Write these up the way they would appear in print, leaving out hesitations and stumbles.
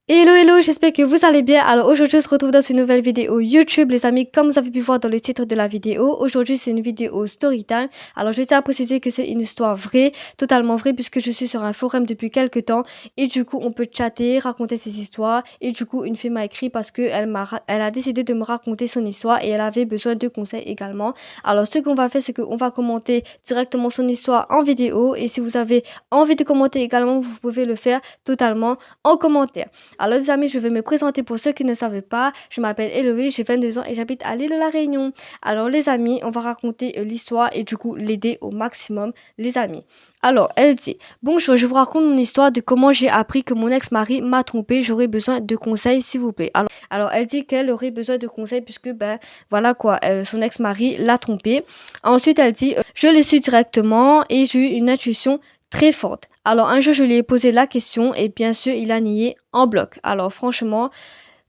Hello, hello, j'espère que vous allez bien. Alors aujourd'hui, on se retrouve dans une nouvelle vidéo YouTube, les amis. Comme vous avez pu voir dans le titre de la vidéo, aujourd'hui, c'est une vidéo story time. Alors, je tiens à préciser que c'est une histoire vraie, totalement vraie, puisque je suis sur un forum depuis quelques temps. Et du coup, on peut chatter, raconter ses histoires. Et du coup, une fille m'a écrit parce elle a décidé de me raconter son histoire et elle avait besoin de conseils également. Alors, ce qu'on va faire, c'est qu'on va commenter directement son histoire en vidéo. Et si vous avez envie de commenter également, vous pouvez le faire totalement en commentaire. Alors les amis, je vais me présenter pour ceux qui ne savaient pas. Je m'appelle Héloïse, j'ai 22 ans et j'habite à l'île de la Réunion. Alors les amis, on va raconter l'histoire et du coup l'aider au maximum les amis. Alors elle dit, bonjour, je vous raconte mon histoire de comment j'ai appris que mon ex-mari m'a trompé. J'aurais besoin de conseils s'il vous plaît. Alors elle dit qu'elle aurait besoin de conseils puisque ben voilà quoi, son ex-mari l'a trompé. Ensuite elle dit, je l'ai su directement et j'ai eu une intuition très forte. Alors un jour, je lui ai posé la question et bien sûr, il a nié en bloc. Alors franchement,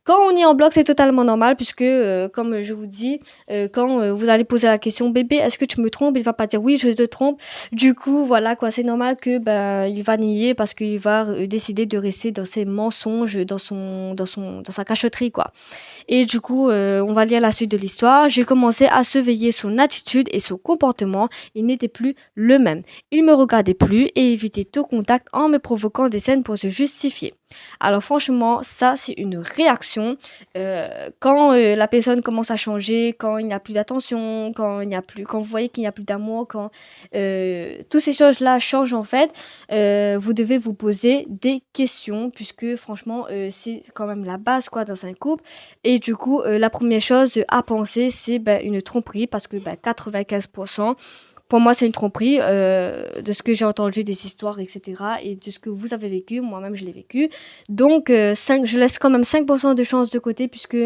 quand on est en bloc, c'est totalement normal puisque, comme je vous dis, quand vous allez poser la question, bébé, est-ce que tu me trompes? Il va pas dire oui, je te trompe. Du coup, voilà quoi, c'est normal que ben il va nier parce qu'il va décider de rester dans ses mensonges, dans sa cachotterie quoi. Et du coup, on va lire la suite de l'histoire. J'ai commencé à surveiller son attitude et son comportement. Il n'était plus le même. Il me regardait plus et évitait tout contact en me provoquant des scènes pour se justifier. Alors franchement, ça c'est une réaction. Quand la personne commence à changer, quand il n'y a plus d'attention, quand vous voyez qu'il n'y a plus d'amour, quand toutes ces choses-là changent en fait, vous devez vous poser des questions puisque franchement, c'est quand même la base quoi dans un couple. Et du coup, la première chose à penser, c'est, bah, une tromperie parce que, bah, 95 pour moi, c'est une tromperie, de ce que j'ai entendu des histoires et cetera et de ce que vous avez vécu. Moi-même, je l'ai vécu. Donc 5 je laisse quand même 5 de chance de côté puisque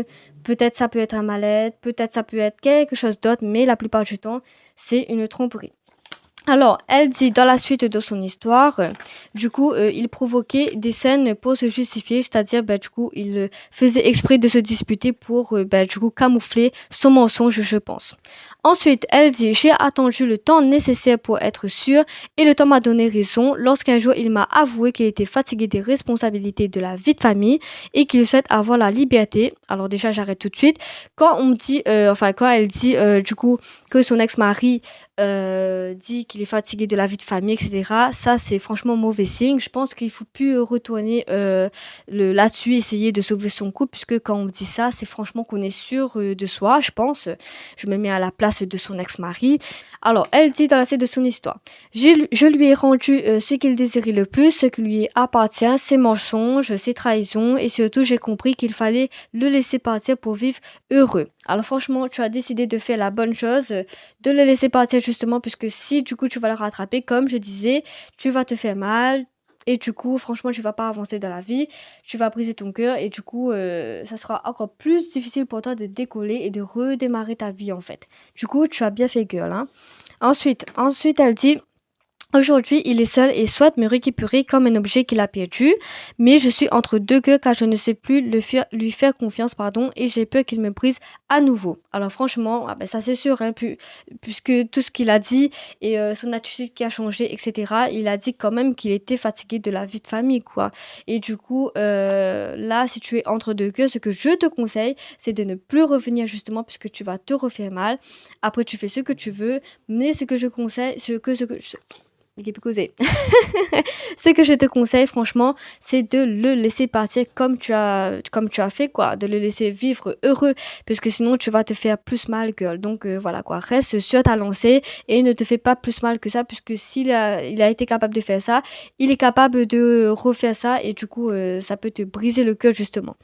peut-être ça peut être un mal-être, peut-être ça peut être quelque chose d'autre, mais la plupart du temps, c'est une tromperie. Alors, elle dit dans la suite de son histoire, du coup, il provoquait des scènes pour se justifier, c'est-à-dire, bah, du coup, il faisait exprès de se disputer pour, bah, du coup, camoufler son mensonge, je pense. Ensuite, elle dit, j'ai attendu le temps nécessaire pour être sûre et le temps m'a donné raison lorsqu'un jour il m'a avoué qu'il était fatigué des responsabilités de la vie de famille et qu'il souhaite avoir la liberté. Alors déjà, j'arrête tout de suite. Quand on me dit, quand elle dit, du coup, que son ex-mari dit qu'il est fatigué de la vie de famille, et cetera. Ça, c'est franchement mauvais signe. Je pense qu'il faut plus retourner là-dessus, essayer de sauver son couple, puisque quand on dit ça, c'est franchement qu'on est sûr de soi, je pense. Je me mets à la place de son ex-mari. Alors, elle dit dans la suite de son histoire, je lui ai rendu ce qu'il désirait le plus, ce qui lui appartient, ses mensonges, ses trahisons, et surtout, j'ai compris qu'il fallait le laisser partir pour vivre heureux. Alors franchement, tu as décidé de faire la bonne chose, de le laisser partir justement puisque si du coup tu vas le rattraper, comme je disais, tu vas te faire mal et du coup franchement tu vas pas avancer dans la vie, tu vas briser ton cœur et du coup ça sera encore plus difficile pour toi de décoller et de redémarrer ta vie en fait. Du coup tu as bien fait girl hein. Ensuite elle dit aujourd'hui, il est seul et souhaite me récupérer comme un objet qu'il a perdu, mais je suis entre deux cœurs car je ne sais plus lui faire confiance, pardon, et j'ai peur qu'il me brise à nouveau. Alors franchement, ah ben ça c'est sûr, hein, puisque tout ce qu'il a dit et son attitude qui a changé, etc., il a dit quand même qu'il était fatigué de la vie de famille, quoi. Et du coup, là, si tu es entre deux cœurs, ce que je te conseille, c'est de ne plus revenir justement puisque tu vas te refaire mal. Après, tu fais ce que tu veux, mais ce que je conseille, il est plus causé. Ce que je te conseille franchement, c'est de le laisser partir comme tu as fait quoi, de le laisser vivre heureux parce que sinon tu vas te faire plus mal girl. Donc voilà quoi, reste sur ta lancée et ne te fais pas plus mal que ça puisque il a été capable de faire ça, il est capable de refaire ça et du coup ça peut te briser le cœur justement.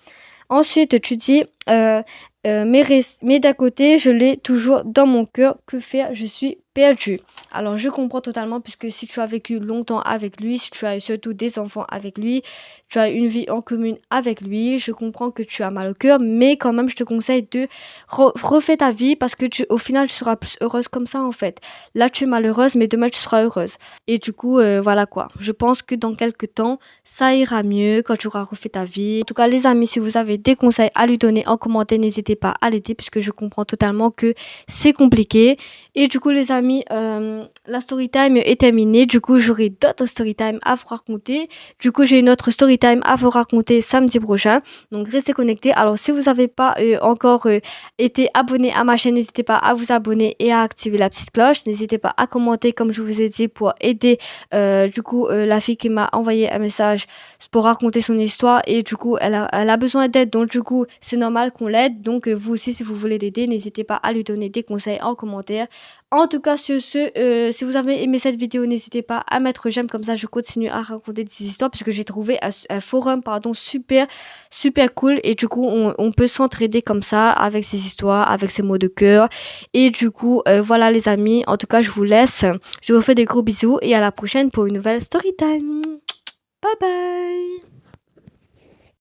Ensuite, tu dis, mais d'un côté, je l'ai toujours dans mon cœur. Que faire? Je suis perdue. Alors, je comprends totalement puisque si tu as vécu longtemps avec lui, si tu as eu surtout des enfants avec lui, tu as une vie en commune avec lui, je comprends que tu as mal au cœur, mais quand même, je te conseille de refaire ta vie parce que au final, tu seras plus heureuse comme ça, en fait. Là, tu es malheureuse, mais demain, tu seras heureuse. Et du coup, voilà quoi. Je pense que dans quelques temps, ça ira mieux quand tu auras refait ta vie. En tout cas, les amis, si vous avez des conseils à lui donner en commentaire, n'hésitez pas à l'aider puisque je comprends totalement que c'est compliqué. Et du coup les amis, la story time est terminée. Du coup j'aurai d'autres story time à vous raconter. Du coup j'ai une autre story time à vous raconter samedi prochain. Donc restez connectés. Alors si vous n'avez pas encore été abonné à ma chaîne, n'hésitez pas à vous abonner et à activer la petite cloche. N'hésitez pas à commenter comme je vous ai dit pour aider la fille qui m'a envoyé un message pour raconter son histoire et du coup elle a besoin d'aide, donc du coup c'est normal qu'on l'aide. Donc vous aussi si vous voulez l'aider, n'hésitez pas à lui donner des conseils en commentaire. En tout cas sur ce, si vous avez aimé cette vidéo, n'hésitez pas à mettre j'aime, comme ça je continue à raconter des histoires puisque j'ai trouvé un forum super cool et du coup on peut s'entraider comme ça avec ces histoires, avec ces mots de cœur. Et du coup voilà les amis, en tout cas je vous laisse, je vous fais des gros bisous et à la prochaine pour une nouvelle story time. Bye bye.